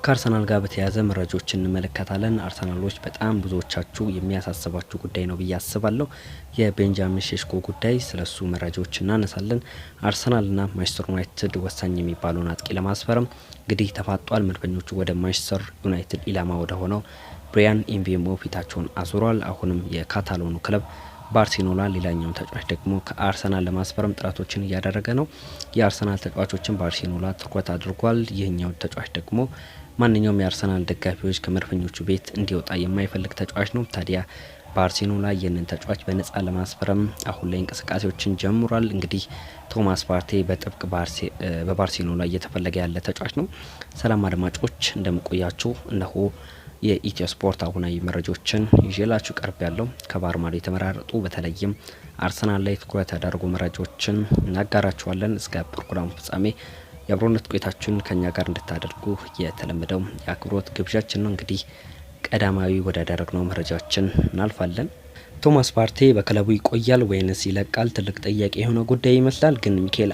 ከአርሰናል ጋር በተያያዘ መረጃዎችን እንመለከታለን። አርሰናሎች በጣም ብዙዎቻችሁ የሚያሳስባችሁ ጉዳይ ነው ብዬ አስባለሁ። የቤንጃሚን ሼሽኮ ጉዳይ ስለሱ መረጃዎች እናነሳለን። አርሰናልና ማንቸስተር ዩናይትድ ወሳኝ የሚባለውን አጥቂ ለማስፈረም እንግዲህ ተፋጧል። መድፈኞቹ ወደ ማንቸስተር ዩናይትድ ኢላማ ወደ ሆነው ብሪያን ኢምቤሞ ፊታቸውን አዙሯል። አሁንም የካታሎኑ ክለብ ባርሴሎና ሌላኛውን ተጫዋች ደግሞ ከአርሰናል ለማስፈረም ጥረቶችን እያደረገ ነው። የአርሰናል ተጫዋቾችን ባርሴሎና ትኩረት አድርጓል። ይህኛው ተጫዋች ደግሞ ማንኛውም የአርሰናል ደጋፊዎች ከመድፈኞቹ ቤት እንዲወጣ የማይፈልግ ተጫዋች ነው። ታዲያ ባርሴሎና ይህንን ተጫዋች በነጻ ለማስፈረም አሁን ላይ እንቅስቃሴዎችን ጀምሯል። እንግዲህ ቶማስ ፓርቴ በጥብቅ በባርሴሎና እየተፈለገ ያለ ተጫዋች ነው። ሰላም አድማጮች እንደምቆያችሁ፣ እነሆ የኢትዮ ስፖርት አሁናዊ መረጃዎችን ይዤላችሁ ቀርብ ያለው ከባህር ማዶ የተመራረጡ በተለይም አርሰናል ላይ ትኩረት ያደረጉ መረጃዎችን እናጋራችኋለን። እስከ ፕሮግራሙ ፍጻሜ የአብሮነት ቆይታችሁን ከኛ ጋር እንድታደርጉ የተለመደው የአክብሮት ግብዣችን ነው። እንግዲህ ቀዳማዊ ወዳደረግነው መረጃዎችን እናልፋለን። ቶማስ ፓርቴ በክለቡ ይቆያል ወይንስ ይለቃል? ትልቅ ጥያቄ የሆነ ጉዳይ ይመስላል። ግን ሚኬል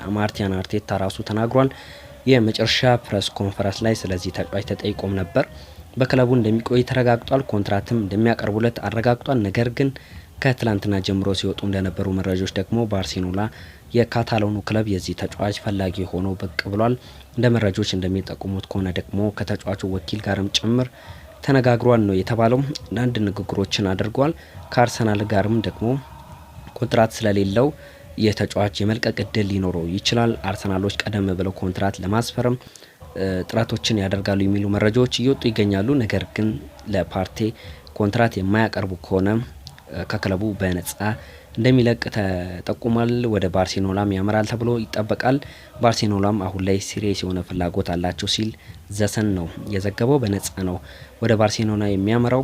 አርቴታ ራሱ ተናግሯል። የመጨረሻ ፕሬስ ኮንፈረንስ ላይ ስለዚህ ተጫዋች ተጠይቆም ነበር። በክለቡ እንደሚቆይ ተረጋግጧል። ኮንትራትም እንደሚያቀርቡለት አረጋግጧል። ነገር ግን ከትላንትና ጀምሮ ሲወጡ እንደነበሩ መረጃዎች ደግሞ ባርሴሎና የካታሎኑ ክለብ የዚህ ተጫዋች ፈላጊ ሆኖ ብቅ ብሏል። እንደ መረጃዎች እንደሚጠቁሙት ከሆነ ደግሞ ከተጫዋቹ ወኪል ጋርም ጭምር ተነጋግሯል ነው የተባለው። አንዳንድ ንግግሮችን አድርጓል። ከአርሰናል ጋርም ደግሞ ኮንትራት ስለሌለው የተጫዋች የመልቀቅ እድል ሊኖረው ይችላል። አርሰናሎች ቀደም ብለው ኮንትራት ለማስፈረም ጥረቶችን ያደርጋሉ የሚሉ መረጃዎች እየወጡ ይገኛሉ። ነገር ግን ለፓርቴ ኮንትራት የማያቀርቡ ከሆነ ከክለቡ በነጻ እንደሚለቅ ተጠቁሟል። ወደ ባርሴሎናም ያመራል ተብሎ ይጠበቃል። ባርሴሎናም አሁን ላይ ሲሪየስ የሆነ ፍላጎት አላቸው ሲል ዘሰን ነው የዘገበው። በነጻ ነው ወደ ባርሴሎና የሚያመራው።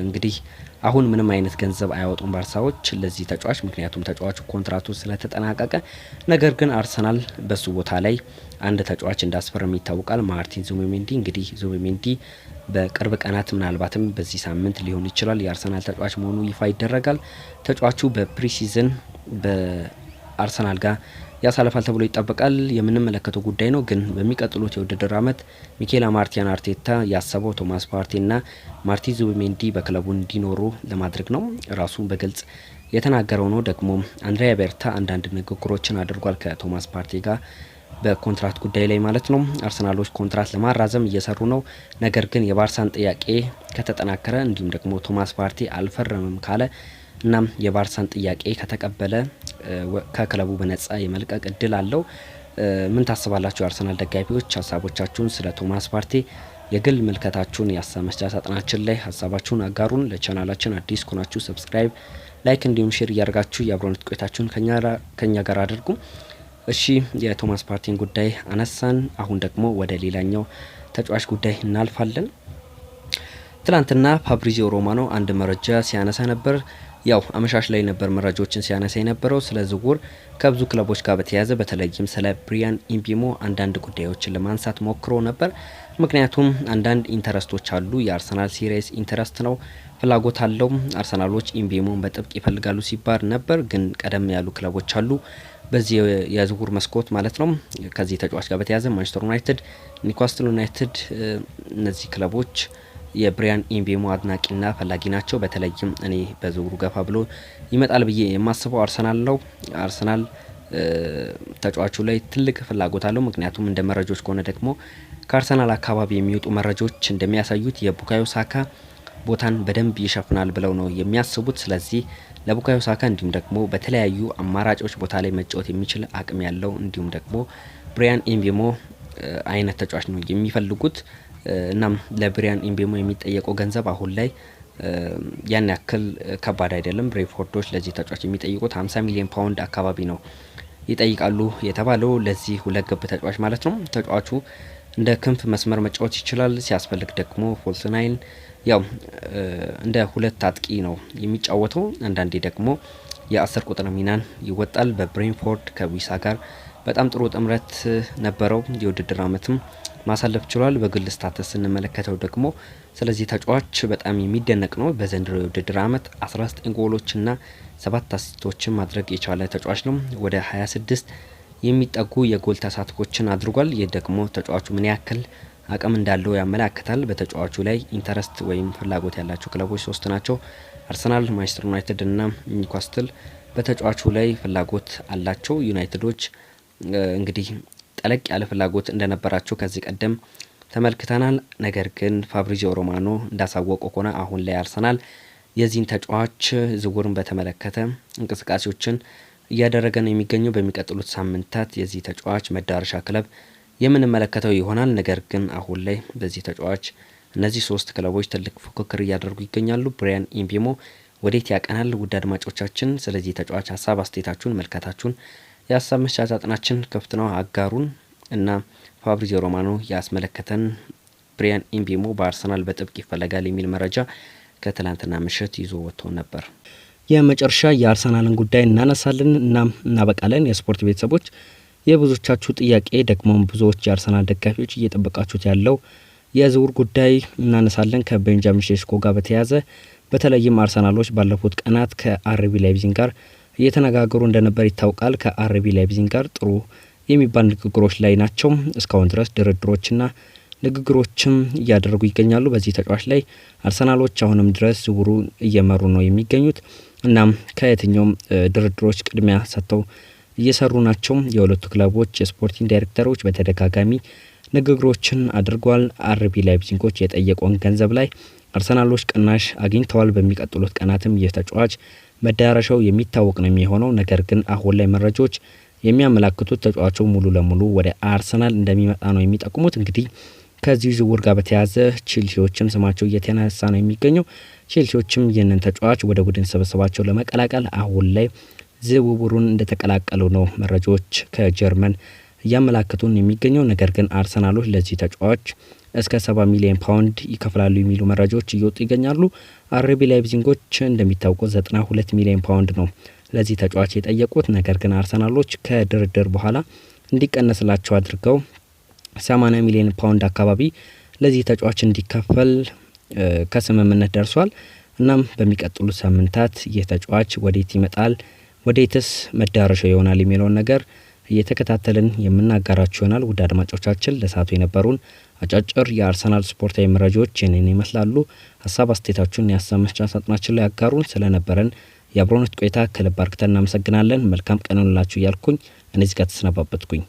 እንግዲህ አሁን ምንም አይነት ገንዘብ አያወጡም ባርሳዎች ለዚህ ተጫዋች፣ ምክንያቱም ተጫዋቹ ኮንትራቱ ስለተጠናቀቀ። ነገር ግን አርሰናል በሱ ቦታ ላይ አንድ ተጫዋች እንዳስፈረም ይታወቃል። ማርቲን ዙቢሜንዲ። እንግዲህ ዙቢሜንዲ በቅርብ ቀናት ምናልባትም በዚህ ሳምንት ሊሆን ይችላል የአርሰናል ተጫዋች መሆኑ ይፋ ይደረጋል። ተጫዋቹ በፕሪሲዝን በአርሰናል ጋር ያሳልፋል ተብሎ ይጠበቃል። የምንመለከተው ጉዳይ ነው። ግን በሚቀጥሉት የውድድር አመት ሚኬል አርቴታ ያሰበው ቶማስ ፓርቴና ማርቲን ዙቢሜንዲ በክለቡ እንዲኖሩ ለማድረግ ነው። ራሱ በግልጽ የተናገረው ነው። ደግሞ አንድሪያ ቤርታ አንዳንድ ንግግሮችን አድርጓል ከቶማስ ፓርቴ ጋር በኮንትራት ጉዳይ ላይ ማለት ነው። አርሰናሎች ኮንትራት ለማራዘም እየሰሩ ነው። ነገር ግን የባርሳን ጥያቄ ከተጠናከረ እንዲሁም ደግሞ ቶማስ ፓርቴ አልፈረምም ካለ እናም የባርሳን ጥያቄ ከተቀበለ ከክለቡ በነጻ የመልቀቅ እድል አለው። ምን ታስባላችሁ የአርሰናል ደጋፊዎች? ሀሳቦቻችሁን ስለ ቶማስ ፓርቴ የግል ምልከታችሁን የሀሳብ መስጫ ሳጥናችን ላይ ሀሳባችሁን አጋሩን። ለቻናላችን አዲስ ከሆናችሁ ሰብስክራይብ፣ ላይክ እንዲሁም ሼር እያደርጋችሁ የአብሮነት ቆይታችሁን ከኛ ጋር አድርጉ። እሺ የቶማስ ፓርቴን ጉዳይ አነሳን። አሁን ደግሞ ወደ ሌላኛው ተጫዋች ጉዳይ እናልፋለን። ትላንትና ፋብሪዚዮ ሮማኖ አንድ መረጃ ሲያነሳ ነበር። ያው አመሻሽ ላይ ነበር መረጃዎችን ሲያነሳ የነበረው ስለ ዝውውር ከብዙ ክለቦች ጋር በተያያዘ በተለይም ስለ ብሪያን ኢምቤሞ አንዳንድ ጉዳዮችን ለማንሳት ሞክሮ ነበር። ምክንያቱም አንዳንድ ኢንተረስቶች አሉ። የአርሰናል ሲሪየስ ኢንተረስት ነው፣ ፍላጎት አለው። አርሰናሎች ኢምቤሞን በጥብቅ ይፈልጋሉ ሲባል ነበር። ግን ቀደም ያሉ ክለቦች አሉ በዚህ የዝውውር መስኮት ማለት ነው። ከዚህ ተጫዋች ጋር በተያያዘ ማንቸስተር ዩናይትድ፣ ኒውካስትል ዩናይትድ እነዚህ ክለቦች የብሪያን ኢምቤሞ አድናቂና ፈላጊ ናቸው። በተለይም እኔ በዝውውሩ ገፋ ብሎ ይመጣል ብዬ የማስበው አርሰናል ነው። አርሰናል ተጫዋቹ ላይ ትልቅ ፍላጎት አለው። ምክንያቱም እንደ መረጃዎች ከሆነ ደግሞ ከአርሰናል አካባቢ የሚወጡ መረጃዎች እንደሚያሳዩት የቡካዮ ሳካ ቦታን በደንብ ይሸፍናል ብለው ነው የሚያስቡት። ስለዚህ ለቡካዮ ሳካ እንዲሁም ደግሞ በተለያዩ አማራጮች ቦታ ላይ መጫወት የሚችል አቅም ያለው እንዲሁም ደግሞ ብሪያን ኢምቤሞ አይነት ተጫዋች ነው የሚፈልጉት። እናም ለብሪያን ኢምቤሞ የሚጠየቀው ገንዘብ አሁን ላይ ያን ያክል ከባድ አይደለም። ብሬንፎርዶች ለዚህ ተጫዋች የሚጠይቁት 50 ሚሊዮን ፓውንድ አካባቢ ነው ይጠይቃሉ የተባለው ለዚህ ሁለገብ ተጫዋች ማለት ነው። ተጫዋቹ እንደ ክንፍ መስመር መጫወት ይችላል። ሲያስፈልግ ደግሞ ፎልስ ናይን ያው እንደ ሁለት አጥቂ ነው የሚጫወተው። አንዳንዴ ደግሞ የ10 ቁጥር ሚናን ይወጣል። በብሬንፎርድ ከዊሳ ጋር በጣም ጥሩ ጥምረት ነበረው። የውድድር አመትም ማሳለፍ ችሏል። በግል ስታተስ ስንመለከተው ደግሞ ስለዚህ ተጫዋች በጣም የሚደነቅ ነው። በዘንድሮ የውድድር አመት 19 ጎሎችና 7 አሲስቶችን ማድረግ የቻለ ተጫዋች ነው። ወደ 26 የሚጠጉ የጎል ተሳትፎችን አድርጓል። ይህ ደግሞ ተጫዋቹ ምን ያክል አቅም እንዳለው ያመላክታል። በተጫዋቹ ላይ ኢንተረስት ወይም ፍላጎት ያላቸው ክለቦች 3 ናቸው። አርሰናል፣ ማንቸስተር ዩናይትድ እና ኒውካስትል በተጫዋቹ ላይ ፍላጎት አላቸው። ዩናይትዶች እንግዲህ ጠለቅ ያለ ፍላጎት እንደነበራቸው ከዚህ ቀደም ተመልክተናል። ነገር ግን ፋብሪዚዮ ሮማኖ እንዳሳወቀው ከሆነ አሁን ላይ አርሰናል የዚህን ተጫዋች ዝውውርን በተመለከተ እንቅስቃሴዎችን እያደረገ ነው የሚገኘው። በሚቀጥሉት ሳምንታት የዚህ ተጫዋች መዳረሻ ክለብ የምንመለከተው ይሆናል። ነገር ግን አሁን ላይ በዚህ ተጫዋች እነዚህ 3 ክለቦች ትልቅ ፉክክር እያደረጉ ይገኛሉ። ብሪያን ኢምቤሞ ወዴት ያቀናል? ውድ አድማጮቻችን ስለዚህ ተጫዋች ሀሳብ አስተያየታችሁን፣ መልከታችሁን የሀሳብ መስጫ ሳጥናችን ክፍት ነው፣ አጋሩን እና ፋብሪዚዮ ሮማኖ ያስመለከተን ብሪያን ኢምቤሞ በአርሰናል በጥብቅ ይፈለጋል የሚል መረጃ ከትላንትና ምሽት ይዞ ወጥቶ ነበር። የመጨረሻ የአርሰናልን ጉዳይ እናነሳለን እና እናበቃለን። የስፖርት ቤተሰቦች የብዙዎቻችሁ ጥያቄ ደግሞ ብዙዎች የአርሰናል ደጋፊዎች እየጠበቃችሁት ያለው የዝውውር ጉዳይ እናነሳለን። ከቤንጃሚን ሼሽኮ ጋር በተያያዘ በተለይም አርሰናሎች ባለፉት ቀናት ከአርቢ ላይፕዚግ ጋር እየተነጋገሩ እንደነበር ይታወቃል። ከአርቢ ላይፕዚግ ጋር ጥሩ የሚባል ንግግሮች ላይ ናቸው። እስካሁን ድረስ ድርድሮችና ንግግሮችም እያደረጉ ይገኛሉ። በዚህ ተጫዋች ላይ አርሰናሎች አሁንም ድረስ ዝውውሩ እየመሩ ነው የሚገኙት። እናም ከየትኛውም ድርድሮች ቅድሚያ ሰጥተው እየሰሩ ናቸው። የሁለቱ ክለቦች የስፖርቲንግ ዳይሬክተሮች በተደጋጋሚ ንግግሮችን አድርጓል። አርቢ ላይፕዚጎች የጠየቀውን ገንዘብ ላይ አርሰናሎች ቅናሽ አግኝተዋል። በሚቀጥሉት ቀናትም ይህ ተጫዋች መዳረሻው የሚታወቅ ነው የሚሆነው። ነገር ግን አሁን ላይ መረጃዎች የሚያመላክቱት ተጫዋቹ ሙሉ ለሙሉ ወደ አርሰናል እንደሚመጣ ነው የሚጠቁሙት። እንግዲህ ከዚህ ዝውውር ጋር በተያያዘ ቼልሲዎችም ስማቸው እየተነሳ ነው የሚገኘው። ቼልሲዎችም ይህንን ተጫዋች ወደ ቡድን ስብስባቸው ለመቀላቀል አሁን ላይ ዝውውሩን እንደተቀላቀሉ ነው መረጃዎች ከጀርመን እያመላከቱን የሚገኘው። ነገር ግን አርሰናሎች ለዚህ ተጫዋች እስከ 70 ሚሊዮን ፓውንድ ይከፍላሉ የሚሉ መረጃዎች እየወጡ ይገኛሉ። አርቢ ላይፕዚጎች እንደሚታወቁት 92 ሚሊዮን ፓውንድ ነው ለዚህ ተጫዋች የጠየቁት። ነገር ግን አርሰናሎች ከድርድር በኋላ እንዲቀነስላቸው አድርገው 80 ሚሊዮን ፓውንድ አካባቢ ለዚህ ተጫዋች እንዲከፈል ከስምምነት ደርሷል። እናም በሚቀጥሉት ሳምንታት ይህ ተጫዋች ወዴት ይመጣል፣ ወዴትስ መዳረሻው ይሆናል የሚለውን ነገር እየተከታተልን የምናጋራችሁ ይሆናል። ውድ አድማጮቻችን ለሰዓቱ የነበሩን አጫጭር የአርሰናል ስፖርታዊ መረጃዎች ይህንን ይመስላሉ። ሀሳብ አስተያየታችሁን የሀሳብ መስጫ ሳጥናችን ላይ ያጋሩን። ስለነበረን የአብሮነት ቆይታ ከልብ አርክተን እናመሰግናለን። መልካም ቀን ይሁንላችሁ እያልኩኝ እኔ እዚህ ጋር ተሰናባበትኩኝ።